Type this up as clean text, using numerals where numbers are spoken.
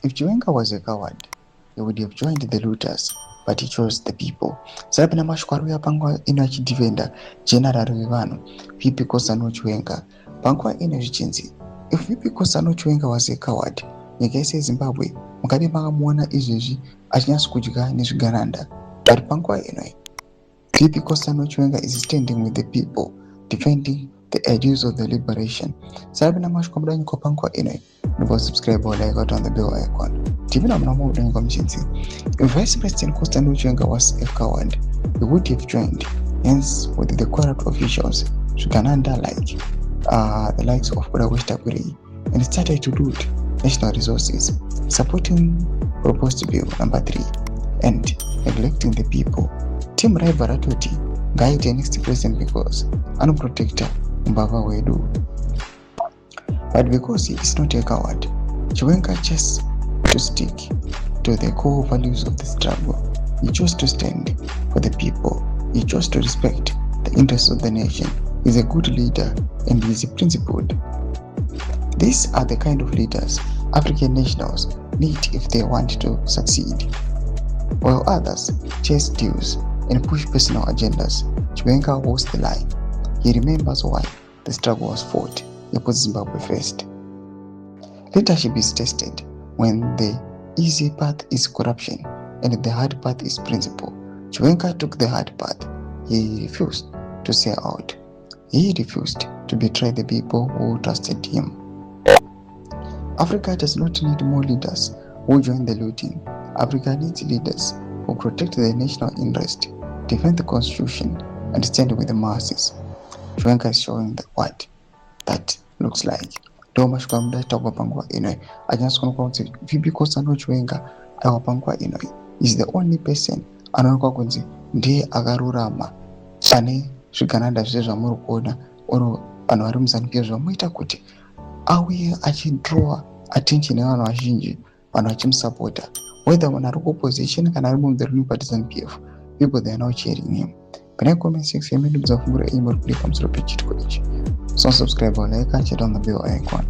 If Chiwenga was a coward, he would have joined the looters, but he chose the people. Sarapina mashkwaru ya pangwa ino achidefenda general vevano vipi kosano Chiwenga pangwa ino zvichinzi. If vipi kosano Chiwenga was a coward, nyika yese yeZimbabwe mukade makamuona izvezvi achinyatso kudya nezvigaranda, but pangwa ino vipi kosano Chiwenga is standing with the people, defending the ideals of the liberation. Sarapina mashkwaru mudanyiko pangwa ino nebo subscribe or like on the bell icon. TV na mnamo udanyiko mchinzi. If Vice President Kosano Chiwenga was a coward, he would have joined hands with the corrupt officials, Shugananda the likes of PAAKUTYA, and started to loot national resources, supporting proposed bill number 3 and neglecting the people. Team rival Ratoti guide the next president because unprotected Mbava Wedu. But because he is not a coward, Chiwenga chose to stick to the core values of the struggle. He chose to stand for the people. He chose to respect the interests of the nation. He is a good leader and he is principled. These are the kind of leaders African nationals need if they want to succeed. While others chase deals and push personal agendas, Chiwenga holds the line. He remembers why the struggle was fought. He puts Zimbabwe first. Leadership is tested when the easy path is corruption and the hard path is principle. Chiwenga took the hard path. He refused to sell out. He refused to betray the people who trusted him. Africa does not need more leaders who join the looting. Africa needs leaders who protect the national interest, defend the constitution, and stand with the masses. Chiwenga is showing what that looks like. Domashkwa muda tawapangwa inoi. Ajanskona kunzi vipi kosano Chiwenga tawapangwa inoi is the only person anoonekwa kunzi ndiye akarurama ane zvigananda zvese zvamuri kuona oro vanhu vari muzanupia zvamuita kuti auye achidrowa attention yevanhu vazhinji, vanhu vachimusapota, whether munhu ari kuopposition kana ari munhu ruling party ZANU-PF, people they are now cheering him. Pane comment section yedu mudzafumbura aim uri kudika pamusoro pechitiko ichi. So subscribe or like and hit on the bell icon.